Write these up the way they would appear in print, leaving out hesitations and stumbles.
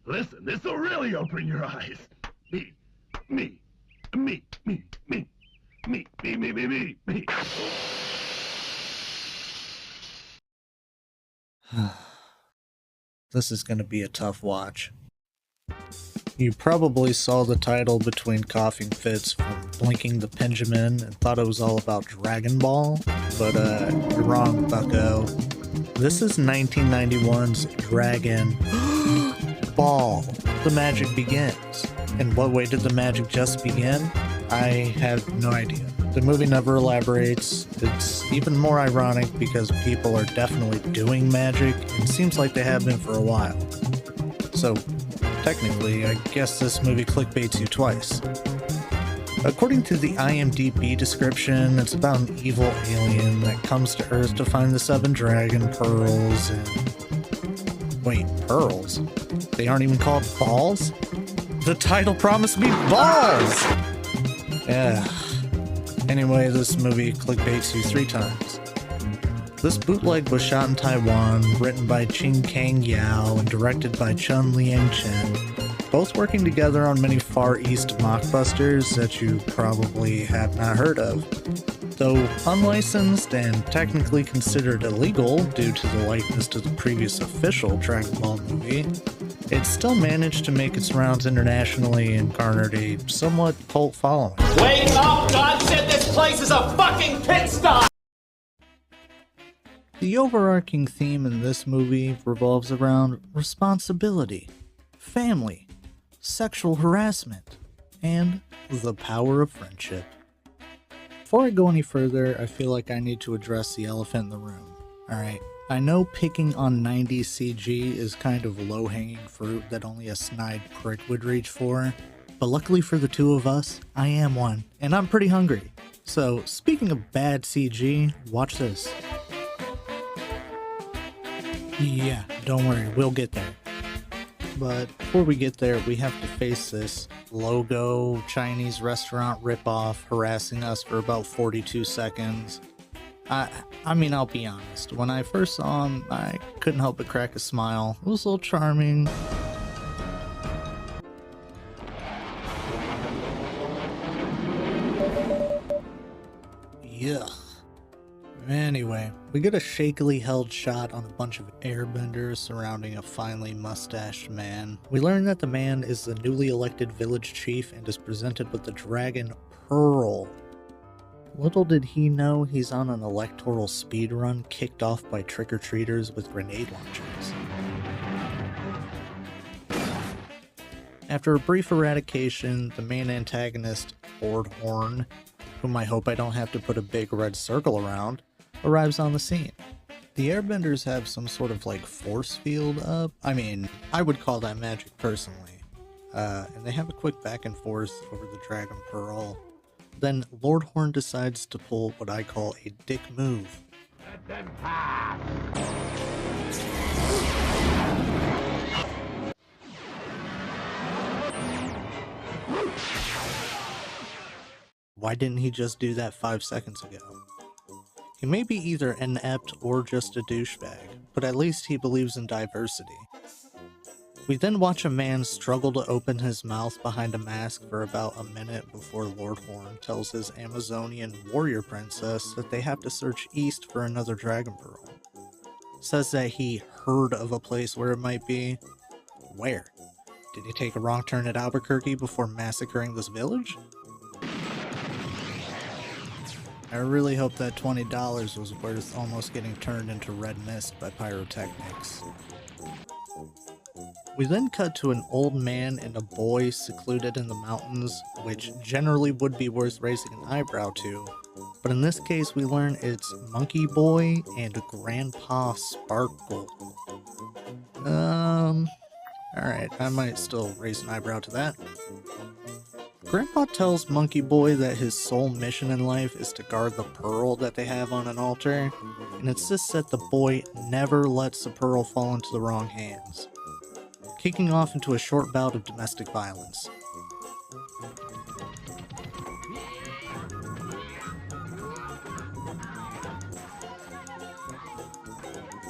Listen, this'll really open your eyes. Me, me, me, me, me, me, me, me, me, me, me. This is going to be a tough watch. You probably saw the title between coughing fits from Blinking the Benjamin and thought it was all about Dragon Ball, but you're wrong, bucko. This is 1991's Dragon Ball. The magic begins. In what way did the magic just begin? I have no idea. The movie never elaborates. It's even more ironic because people are definitely doing magic, and seems like they have been for a while. So, technically, I guess this movie clickbaits you twice. According to the IMDb description, it's about an evil alien that comes to Earth to find the 7 dragon pearls and... Wait, pearls? They aren't even called balls? The title promised me balls! Yeah. Anyway, this movie clickbaits you 3 times. This bootleg was shot in Taiwan, written by Ching Kang Yao and directed by Chun Liang Chen, both working together on many Far East mockbusters that you probably have not heard of. Though unlicensed and technically considered illegal due to the likeness to the previous official Dragon Ball movie, it still managed to make its rounds internationally and garnered a somewhat cult following. Wake up! God said this place is a fucking pigsty! The overarching theme in this movie revolves around responsibility, family, sexual harassment, and the power of friendship. Before I go any further, I feel like I need to address the elephant in the room. Alright, I know picking on 90s CG is kind of low-hanging fruit that only a snide prick would reach for, but luckily for the two of us, I am one, and I'm pretty hungry. So, speaking of bad CG, watch this. Yeah, don't worry, we'll get there. But before we get there, we have to face this logo Chinese restaurant ripoff harassing us for about 42 seconds. I mean, I'll be honest, when I first saw him, I couldn't help but crack a smile. It was a little charming. Yuck. Anyway, we get a shakily held shot on a bunch of airbenders surrounding a finely mustached man. We learn that the man is the newly elected village chief and is presented with the Dragon Pearl. Little did he know he's on an electoral speed run kicked off by trick-or-treaters with grenade launchers. After a brief eradication, the main antagonist, Lord Horn, whom I hope I don't have to put a big red circle around, arrives on the scene. The airbenders have some sort of like force field up. I mean, I would call that magic personally. And they have a quick back and forth over the Dragon Pearl. Then Lord Horn decides to pull what I call a dick move. Let them pass. Why didn't he just do that 5 seconds ago? He may be either inept or just a douchebag, but at least he believes in diversity. We then watch a man struggle to open his mouth behind a mask for about a minute before Lord Horn tells his Amazonian warrior princess that they have to search east for another Dragon Pearl. Says that he heard of a place where it might be. Where? Did he take a wrong turn at Albuquerque before massacring this village? I really hope that $20 was worth almost getting turned into red mist by pyrotechnics. We then cut to an old man and a boy secluded in the mountains, which generally would be worth raising an eyebrow to, but in this case we learn it's Monkey Boy and Grandpa Sparkle. Alright, I might still raise an eyebrow to that. Grandpa tells Monkey Boy that his sole mission in life is to guard the pearl that they have on an altar, and insists that the boy never lets the pearl fall into the wrong hands, kicking off into a short bout of domestic violence.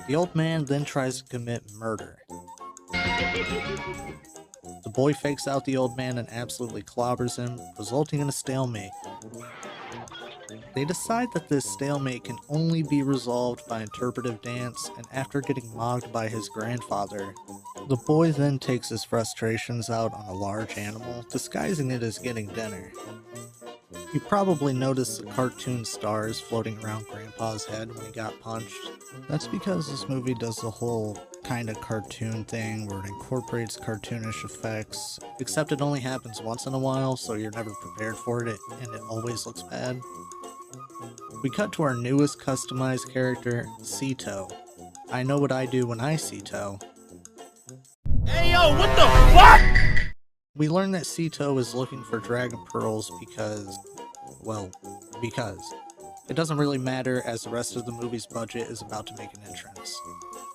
The old man then tries to commit murder. The boy fakes out the old man and absolutely clobbers him, resulting in a stalemate. They decide that this stalemate can only be resolved by interpretive dance, and after getting mocked by his grandfather, the boy then takes his frustrations out on a large animal, disguising it as getting dinner. You probably noticed the cartoon stars floating around Grandpa's head when he got punched. That's because this movie does the whole kinda cartoon thing where it incorporates cartoonish effects, except it only happens once in a while, so you're never prepared for it, and it always looks bad. We cut to our newest customized character, Sito. I know what I do when I see Toe. Hey yo, what the fuck? We learn that Sito is looking for dragon pearls because... It doesn't really matter as the rest of the movie's budget is about to make an entrance.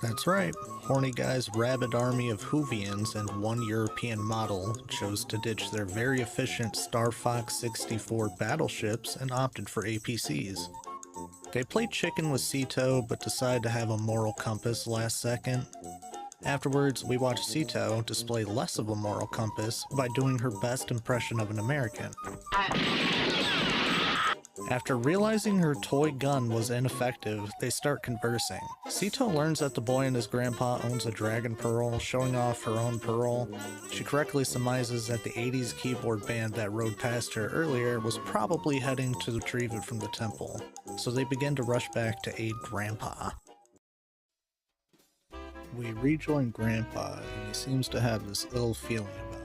That's right, horny guy's rabid army of Hoovians and one European model chose to ditch their very efficient Star Fox 64 battleships and opted for APCs. They played chicken with Sito but decided to have a moral compass last second. Afterwards, we watch Sito display less of a moral compass by doing her best impression of an American. After realizing her toy gun was ineffective, they start conversing. Sito learns that the boy and his grandpa owns a dragon pearl, showing off her own pearl. She correctly surmises that the 80s keyboard band that rode past her earlier was probably heading to retrieve it from the temple, so they begin to rush back to aid Grandpa. We rejoin Grandpa, and he seems to have this ill feeling about him.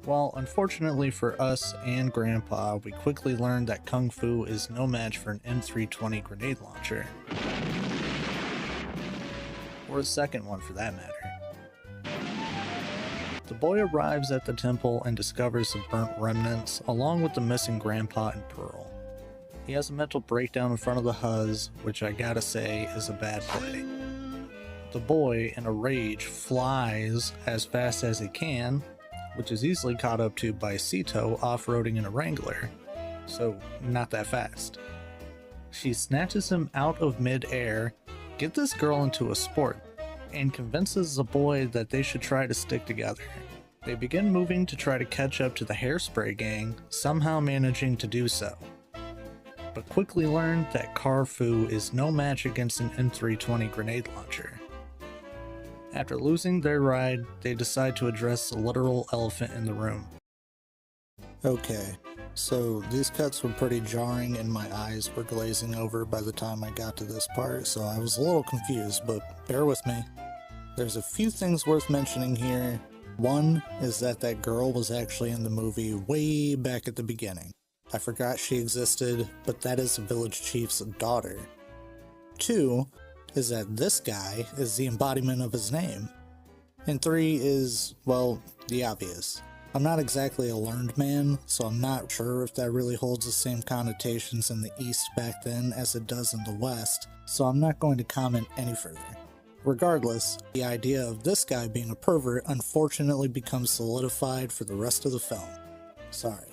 Well, unfortunately for us and Grandpa, we quickly learned that Kung Fu is no match for an M320 grenade launcher. Or a second one for that matter. The boy arrives at the temple and discovers the burnt remnants, along with the missing Grandpa and Pearl. He has a mental breakdown in front of the Huz, which I gotta say is a bad play. The boy, in a rage, flies as fast as he can, which is easily caught up to by Sito off-roading in a Wrangler, so not that fast. She snatches him out of mid-air, gets this girl into a sport, and convinces the boy that they should try to stick together. They begin moving to try to catch up to the Hairspray gang, somehow managing to do so, but quickly learn that Carfu is no match against an M320 grenade launcher. After losing their ride, they decide to address the literal elephant in the room. Okay, so these cuts were pretty jarring and my eyes were glazing over by the time I got to this part, so I was a little confused, but bear with me. There's a few things worth mentioning here. One is that girl was actually in the movie way back at the beginning. I forgot she existed, but that is the village chief's daughter. Two is that this guy is the embodiment of his name. And three is, well, the obvious. I'm not exactly a learned man, so I'm not sure if that really holds the same connotations in the East back then as it does in the West, so I'm not going to comment any further. Regardless, the idea of this guy being a pervert unfortunately becomes solidified for the rest of the film. Sorry.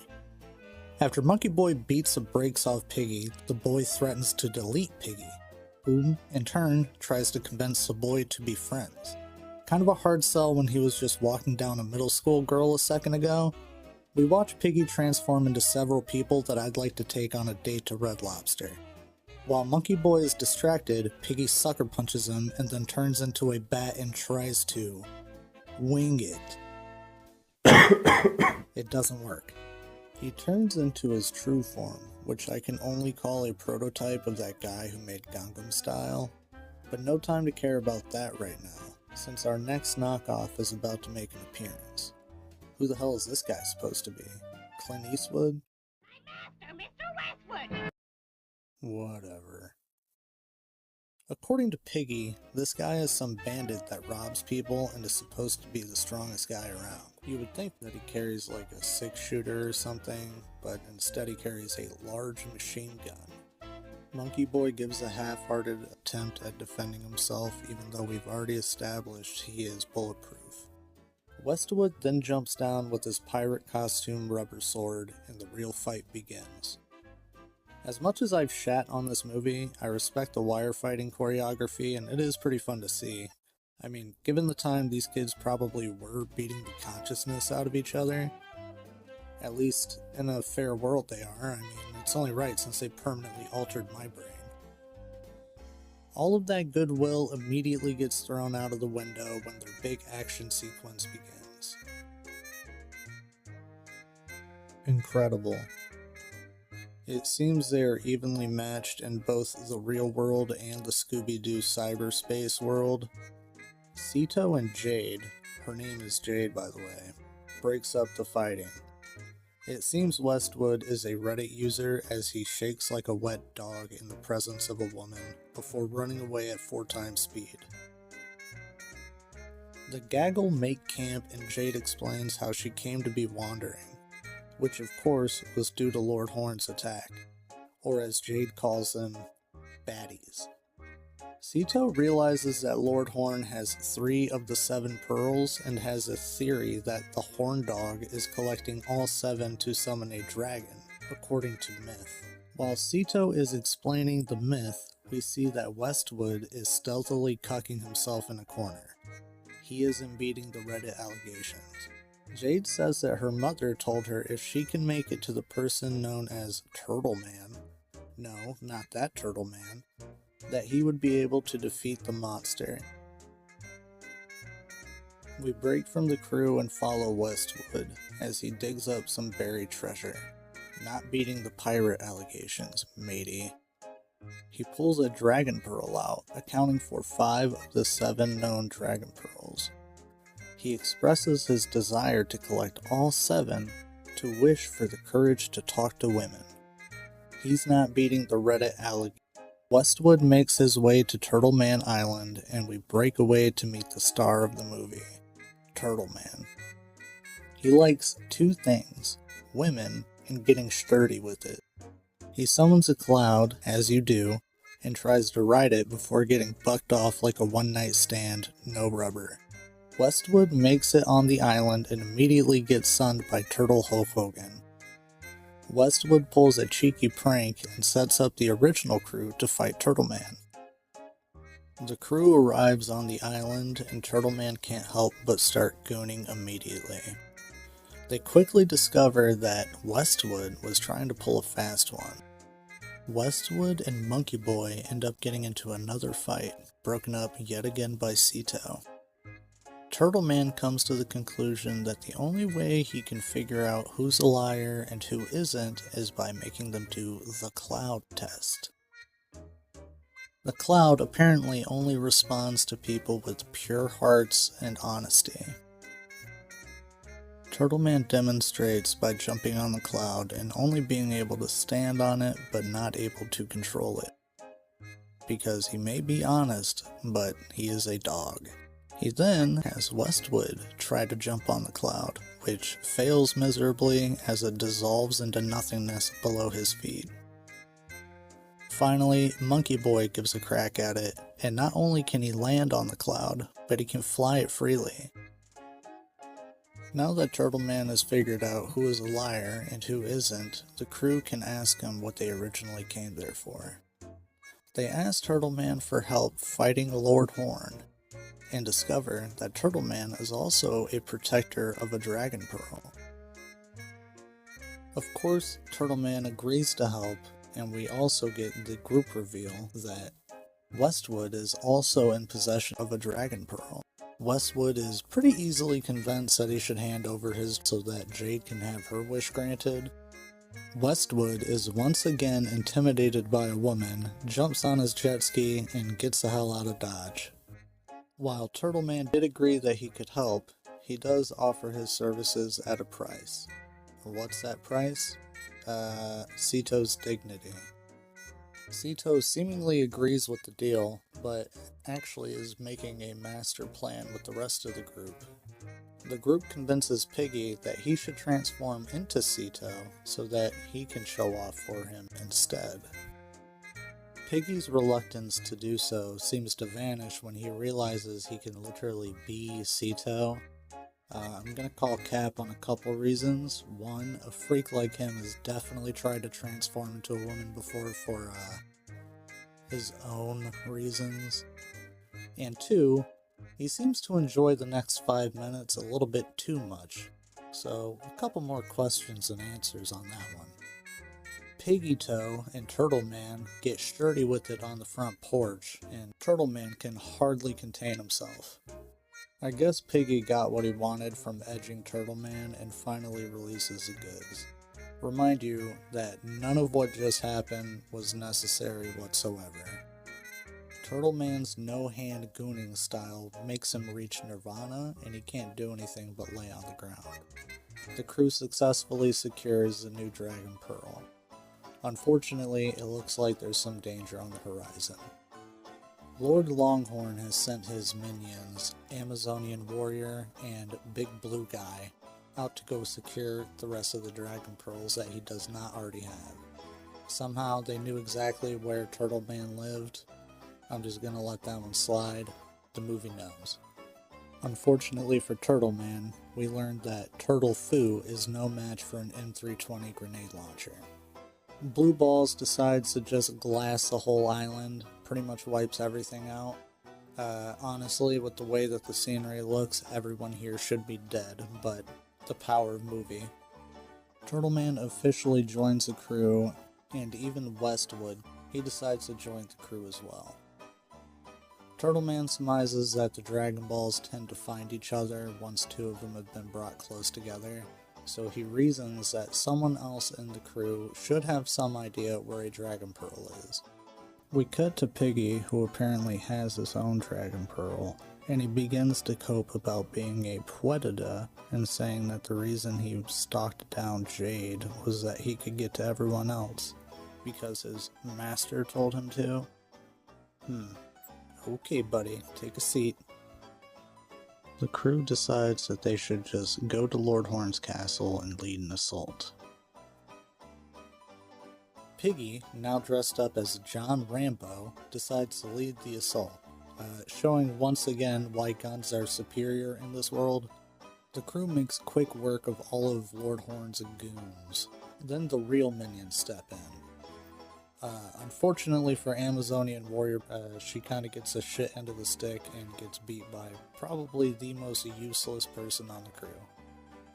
After Monkey Boy beats the brakes off Piggy, the boy threatens to delete Piggy, who, in turn, tries to convince the boy to be friends. Kind of a hard sell when he was just walking down a middle school girl a second ago. We watch Piggy transform into several people that I'd like to take on a date to Red Lobster. While Monkey Boy is distracted, Piggy sucker punches him and then turns into a bat and tries to wing it. It doesn't work. He turns into his true form, which I can only call a prototype of that guy who made Gangnam Style, but no time to care about that right now, since our next knockoff is about to make an appearance. Who the hell is this guy supposed to be? Clint Eastwood? My master, Mr. Westwood! Whatever. According to Piggy, this guy is some bandit that robs people and is supposed to be the strongest guy around. You would think that he carries like a 6-shooter or something, but instead he carries a large machine gun. Monkey Boy gives a half-hearted attempt at defending himself even though we've already established he is bulletproof. Westwood then jumps down with his pirate costume rubber sword and the real fight begins. As much as I've shat on this movie, I respect the wire fighting choreography and it is pretty fun to see. I mean, given the time, these kids probably were beating the consciousness out of each other. At least in a fair world they are. I mean, it's only right since they permanently altered my brain. All of that goodwill immediately gets thrown out of the window when their big action sequence begins. Incredible. It seems they are evenly matched in both the real world and the Scooby-Doo cyberspace world. Sito and Jade, her name is Jade by the way, breaks up the fighting. It seems Westwood is a Reddit user as he shakes like a wet dog in the presence of a woman before running away at 4 times speed. The gaggle make camp and Jade explains how she came to be wandering, which of course was due to Lord Horn's attack, or as Jade calls them, baddies. Sito realizes that Lord Horn has 3 of the 7 pearls and has a theory that the Horn Dog is collecting all 7 to summon a dragon, according to myth. While Sito is explaining the myth, we see that Westwood is stealthily cucking himself in a corner. He isn't beating the Reddit allegations. Jade says that her mother told her if she can make it to the person known as Turtle Man, no, not that Turtle Man, that he would be able to defeat the monster. We break from the crew and follow Westwood as he digs up some buried treasure. Not beating the pirate allegations, matey. He pulls a dragon pearl out, accounting for 5 of the 7 known dragon pearls. He expresses his desire to collect all 7 to wish for the courage to talk to women. He's not beating the Reddit allegations. Westwood makes his way to Turtle Man Island, and we break away to meet the star of the movie, Turtle Man. He likes 2 things, women and getting sturdy with it. He summons a cloud, as you do, and tries to ride it before getting bucked off like a one-night stand, no rubber. Westwood makes it on the island and immediately gets sunned by Turtle Hulk Hogan. Westwood pulls a cheeky prank and sets up the original crew to fight Turtle Man. The crew arrives on the island and Turtle Man can't help but start gooning immediately. They quickly discover that Westwood was trying to pull a fast one. Westwood and Monkey Boy end up getting into another fight, broken up yet again by Sito. Turtle Man comes to the conclusion that the only way he can figure out who's a liar and who isn't is by making them do the cloud test. The cloud apparently only responds to people with pure hearts and honesty. Turtle Man demonstrates by jumping on the cloud and only being able to stand on it but not able to control it. Because he may be honest, but he is a dog. He then has Westwood try to jump on the cloud, which fails miserably as it dissolves into nothingness below his feet. Finally, Monkey Boy gives a crack at it, and not only can he land on the cloud, but he can fly it freely. Now that Turtle Man has figured out who is a liar and who isn't, the crew can ask him what they originally came there for. They ask Turtle Man for help fighting Lord Horn, and discover that Turtle Man is also a protector of a dragon pearl. Of course, Turtle Man agrees to help, and we also get the group reveal that Westwood is also in possession of a dragon pearl. Westwood is pretty easily convinced that he should hand over his so that Jade can have her wish granted. Westwood is once again intimidated by a woman, jumps on his jet ski, and gets the hell out of Dodge. While Turtle Man did agree that he could help, he does offer his services at a price. What's that price? Sito's dignity. Sito seemingly agrees with the deal, but actually is making a master plan with the rest of the group. The group convinces Piggy that he should transform into Sito so that he can show off for him instead. Piggy's reluctance to do so seems to vanish when he realizes he can literally be Sito. I'm gonna call cap on a couple reasons. One, a freak like him has definitely tried to transform into a woman before for his own reasons. And 2, He seems to enjoy the next 5 minutes a little bit too much, so a couple more questions and answers on that one. Piggy Toe and Turtle Man get sturdy with it on the front porch, and Turtle Man can hardly contain himself. I guess Piggy got what he wanted from edging Turtle Man and finally releases the goods. Remind you that none of what just happened was necessary whatsoever. Turtle Man's no-hand gooning style makes him reach nirvana, and he can't do anything but lay on the ground. The crew successfully secures the new Dragon Pearl. Unfortunately, it looks like there's some danger on the horizon. Lord Longhorn has sent his minions, Amazonian Warrior and Big Blue Guy, out to go secure the rest of the Dragon Pearls that he does not already have. Somehow they knew exactly where Turtle Man lived. I'm just gonna let that one slide. The movie knows. Unfortunately for Turtle Man, we learned that Turtle Foo is no match for an M320 grenade launcher. Blue Balls decides to just glass the whole island, pretty much wipes everything out. Honestly, with the way that the scenery looks, everyone here should be dead, but the power of movie. Turtle Man officially joins the crew, and even Westwood, he decides to join the crew as well. Turtle Man surmises that the Dragon Balls tend to find each other once two of them have been brought close together, so he reasons that someone else in the crew should have some idea where a Dragon Pearl is. We cut to Piggy, who apparently has his own Dragon Pearl, and he begins to cope about being a Pwedida and saying that the reason he stalked down Jade was that he could get to everyone else, because his master told him to. Okay, buddy, take a seat. The crew decides that they should just go to Lord Horn's castle and lead an assault. Piggy, now dressed up as John Rambo, decides to lead the assault, showing once again why guns are superior in this world. The crew makes quick work of all of Lord Horn's goons. Then the real minions step in. Unfortunately for Amazonian Warrior, she kind of gets the shit end of the stick and gets beat by probably the most useless person on the crew.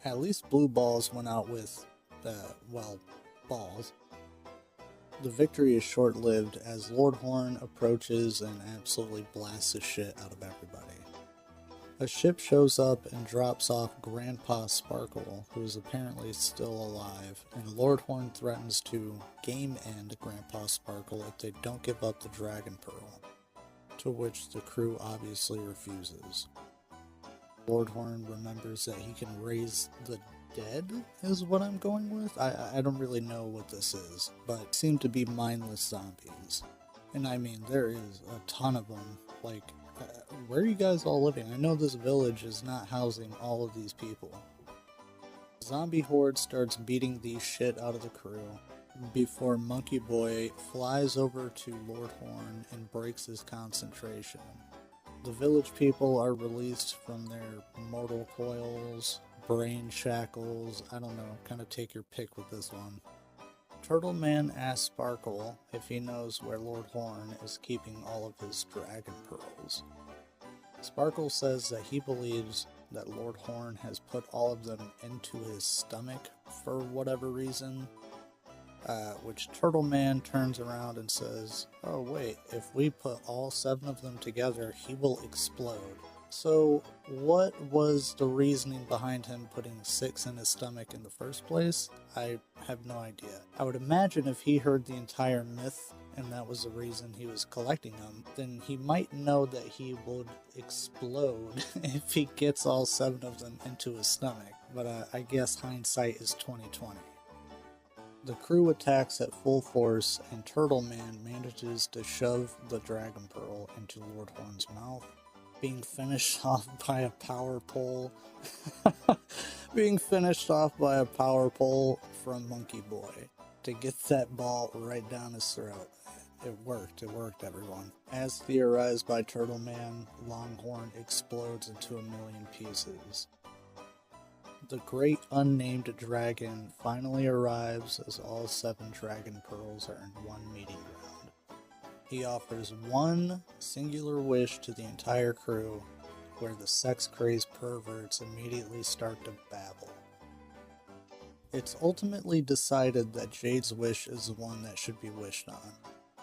At least Blue Balls went out with, balls. The victory is short-lived as Lord Horn approaches and absolutely blasts the shit out of everybody. A ship shows up and drops off Grandpa Sparkle, who is apparently still alive, and Lord Horn threatens to game-end Grandpa Sparkle if they don't give up the Dragon Pearl, to which the crew obviously refuses. Lord Horn remembers that he can raise the dead, is what I'm going with. I don't really know what this is, but seem to be mindless zombies. And I mean, there is a ton of them, like, where are you guys all living? I know this village is not housing all of these people. Zombie horde starts beating the shit out of the crew before Monkey Boy flies over to Lord Horn and breaks his concentration. The village people are released from their mortal coils, brain shackles, I don't know, kind of take your pick with this one. Turtle Man asks Sparkle if he knows where Lord Horn is keeping all of his Dragon Pearls. Sparkle says that he believes that Lord Horn has put all of them into his stomach for whatever reason, which Turtle Man turns around and says, oh wait, if we put all 7 of them together, he will explode. So, what was the reasoning behind him putting 6 in his stomach in the first place? I have no idea. I would imagine if he heard the entire myth and that was the reason he was collecting them, then he might know that he would explode if he gets all 7 of them into his stomach. But I guess hindsight is 20/20. The crew attacks at full force, and Turtle Man manages to shove the Dragon Pearl into Lord Horn's mouth, being finished off by a power pole. Being finished off by a power pole from Monkey Boy to get that ball right down his throat. It worked, everyone. As theorized by Turtle Man, Longhorn explodes into a million pieces. The great unnamed dragon finally arrives as all 7 Dragon Pearls are in one meeting ground. He offers one singular wish to the entire crew, where the sex-crazed perverts immediately start to babble. It's ultimately decided that Jade's wish is the one that should be wished on,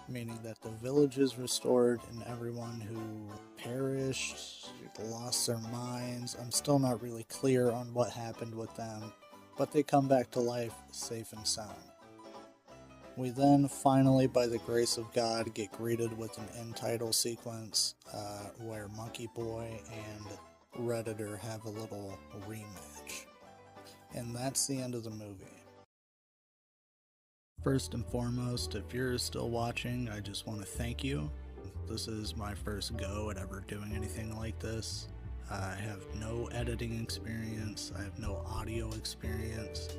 meaning that the village is restored and everyone who perished, lost their minds. I'm still not really clear on what happened with them, but they come back to life safe and sound. We then finally, by the grace of God, get greeted with an end title sequence where Monkey Boy and Redditor have a little rematch. And that's the end of the movie. First and foremost, if you're still watching, I just want to thank you. This is my first go at ever doing anything like this. I have no editing experience, I have no audio experience,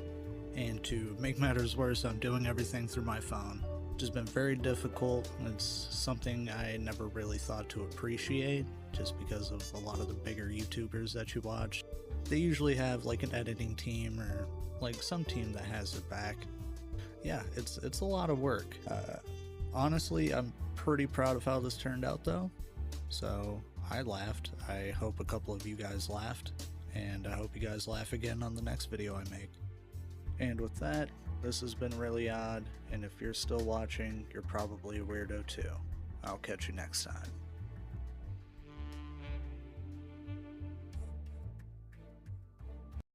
and to make matters worse, I'm doing everything through my phone. It's been very difficult. It's something I never really thought to appreciate, just because of a lot of the bigger YouTubers that you watch. They usually have like an editing team or like some team that has their back. Yeah, it's a lot of work. Honestly, I'm pretty proud of how this turned out though. So I laughed. I hope a couple of you guys laughed, and I hope you guys laugh again on the next video I make. And with that, this has been really odd, and if you're still watching, you're probably a weirdo too. I'll catch you next time.